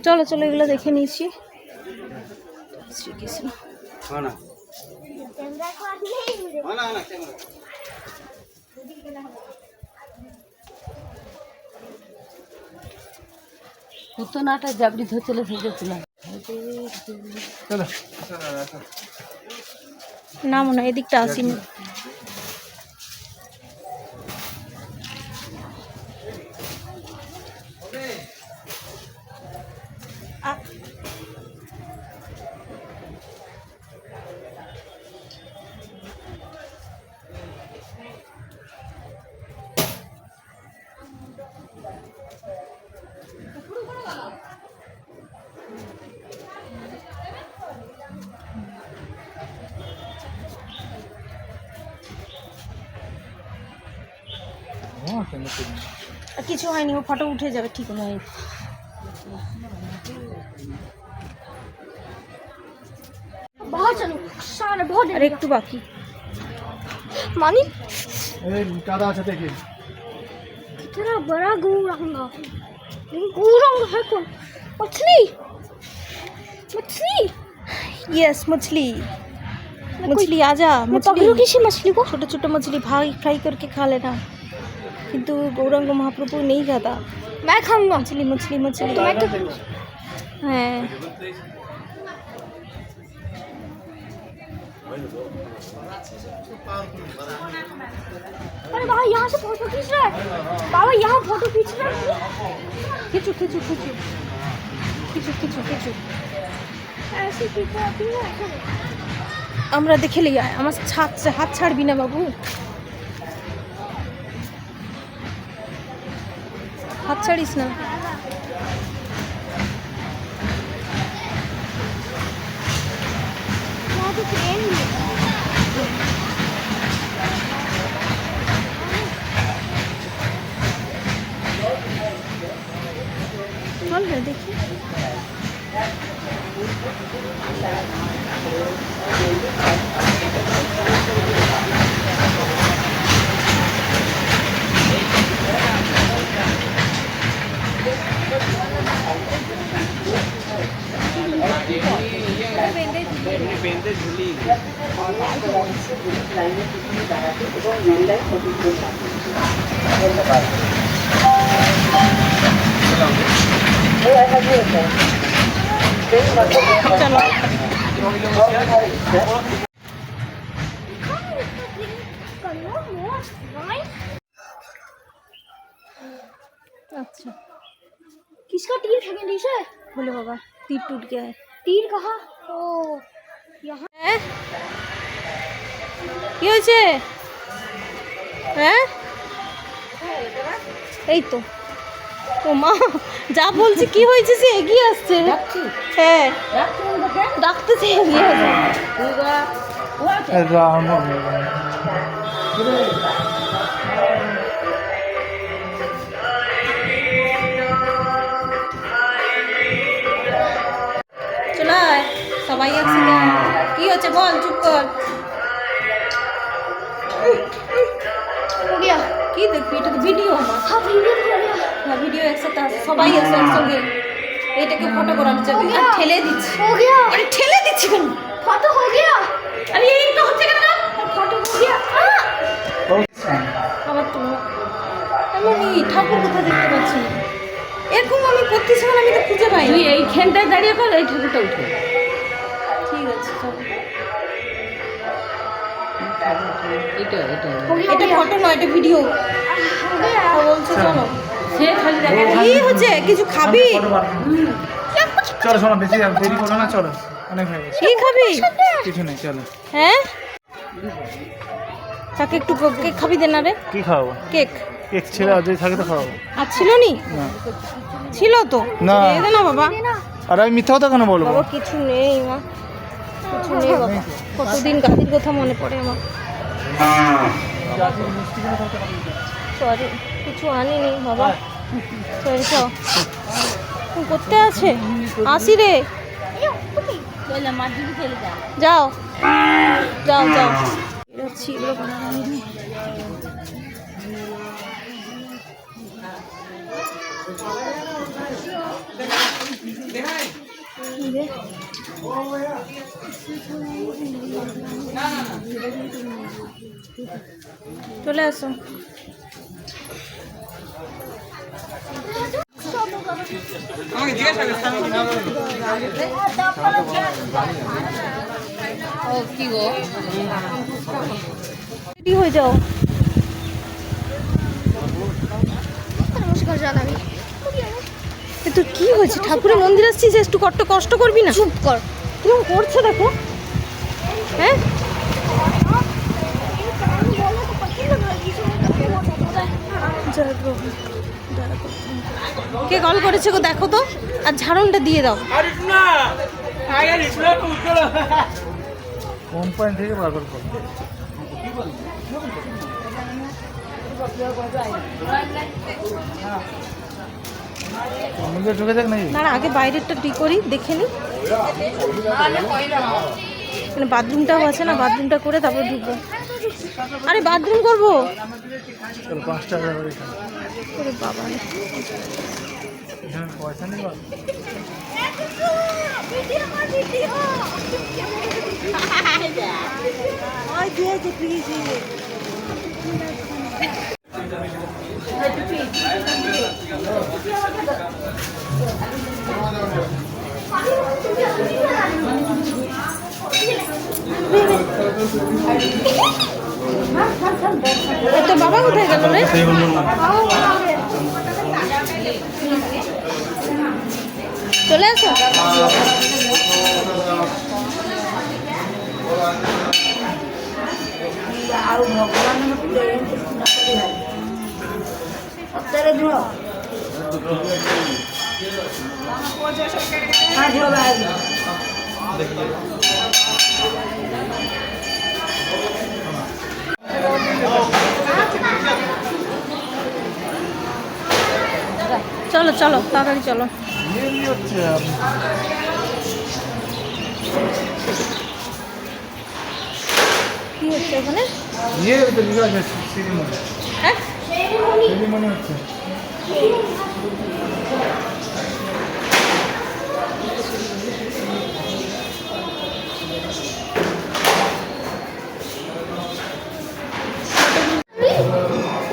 চলো চলো এগুলো দেখে নিয়েছি। শ্রীকৃষ্ণ পুতনাটা জাবড়ি ধরে চলে এসেছিলাম। না মনে হয় এদিকটা আসিনি। কিছু হয়নি, ও ফটো উঠে যাবে ঠিক নয়। আর একটু বাকি मानी ज्यादा अच्छा देखिए इतना बड़ा गौरांगा, लेकिन गौरांग है कौन? मछली मछली यस मछली मछली आजा। पकड़ो किसी मछली को, छोटे छोटे मछली भाई फ्राई करके खा लेना, किंतु गौरांग महाप्रभु नहीं खाता। मैं खाऊंगा मछली मछली मछली तो मैं है। अरे बाबा यहाँ से फोटो खींच रहा है, बाबा यहाँ फोटो खींच रहा है। खींचो खींचो खींचो खींचो खींचो खींचो ऐसे खींचो। আমরা দেখে লিয়া আমার হাত ছাড়বি না বাবু, হাত ছাড়িস না। चल रहे देखिए चलो अच्छा किसका तीर फेंके नीचे? बोले बाबा तीर टूट गया है। तीर कहाँ? ओ यहाँ है। কি হয়েছে? হ্যাঁ এই তো ও মা যা বলছে কি হয়েছে সে এগিয়ে আসছে। হ্যাঁ ডাকতেছে এগিয়ে আসছে। চলো সবাই একসাথে। কি হচ্ছে বল, চুপ কর। কি দেখবি, এটা তো ভিডিও আমার। হ্যাঁ ভিডিও একসাথে সবাই আছে একসঙ্গে। এটাকে ফটো করানো যাবে। আর ঠেলে দিচ্ছি, আরে ঠেলে দিচ্ছি কেন? ফটো হয়ে গিয়া। আরে এই তো হচ্ছে কেন? ফটো হয়ে গিয়া। আবার তো আমি ঠাকুর কোথায় দেখতে পাচ্ছি এরকম আমি করতেছিলাম, আমি তো খুঁজে পাই। তুই এইখানটায় দাঁড়িয়ে কর, এই ঠাকুরটা উঠে। ঠিক আছে চল। এটা এটা এটা ফটো নয়, এটা ভিডিও বলছে। চলো সে খালি দেখে কি হচ্ছে, কিছু খাবি? চলো শোনো, বেশি দেরি করো না, চলো অনেক হয়ে গেছে। কি খাবি? কিছু নেই চলো। হ্যাঁ তাকে একটু কেক খাবি দে না রে। কি খাওয়াবো? কেক কেক ছিল, যদি থাকে তো খাওয়াবো। আর ছিল নি? না ছিল তো না। দিয়ে দে না বাবা। আর আমি মিথ্যা কথা কেন বলবো? বাবা কিছু নেই মা, কিছু নেই বাবা। কতদিন গাড়ির কথা মনে পড়ে আমার। সরি কিছু আনিনি বাবা। সরি চ করতে আছে আসি রে। যাও যাও যাও বেরোচ্ছি, এগুলো করা হয়নি। চলে আসো। ও কি গো রেডি হয়ে যাও। তো কি হয়েছে? ঠাকুরের মন্দির আসছিস, একটু কষ্ট করবি না? চুপ কর। কিরকম করছে দেখো। হ্যাঁ কে কল করেছে গো দেখো তো, আর ঝাড়নটা দিয়ে দাও। কোম্পানি থেকে বারবার করো। নিজে ঢুকে দেখ নাকি? না আগে বাইরেরটা টি করি, দেখে নি। মানে বাথরুমটাও আছে না, বাথরুমটা করে তারপর ঢুকবো। আরে বাথরুম করবো। চলো 5 টাকা করে ওরে বাবা, এখানে পয়সা নেই বাবা। তো বাবা কোথায় গেল রে? চলে আসো। চলো চলো তাড়াতাড়ি চলো। কি হচ্ছে এখানে? হ্যাঁ হচ্ছে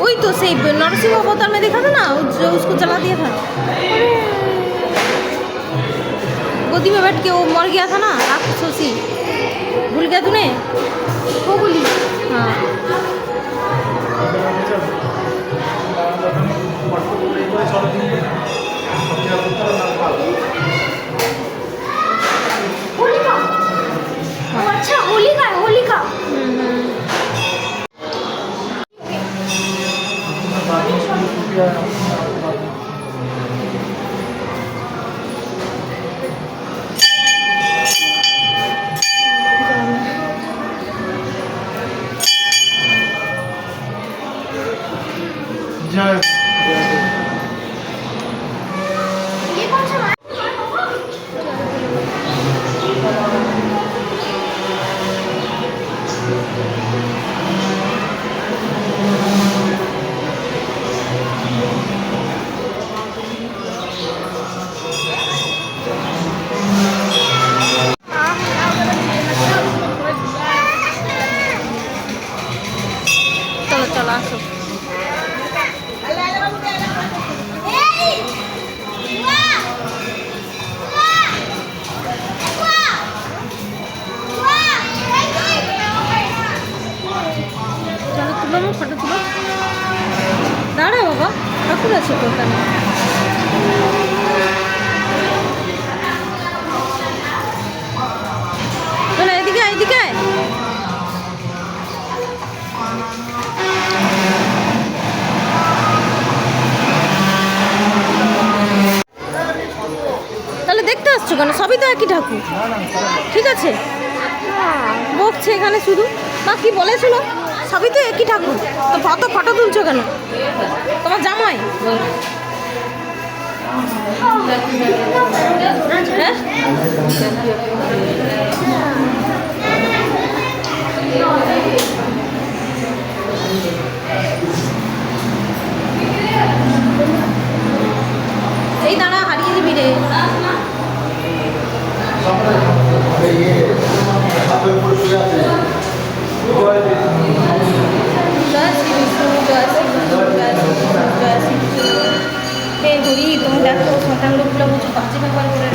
वही तो सही नरसिंह अवतार में देखा था ना, जो उसको जला दिया था, गोदी में बैठ के वो मर गया था ना राक्षसी। भूल गया तूने? वो बोली हाँ। अच्छा होलिका है, होलिका। ये कौन सा चलो चलो आसो। चलो तुलो ना फोटो तुलो। दाड़ा बाबा ठाकुर আছে তো ওখানে। চলো এদিকে এদিকে। তাহলে দেখতে আসছো কেন? সবই তো একই ঠাকুর। ঠিক আছে বকছে এখানে শুধু। মা কি বলেছিল? সবই তো একই ঠাকুর, তো কত ফটো তুলছো কেন? তোমার জামাই বাজে ব্যবহার করে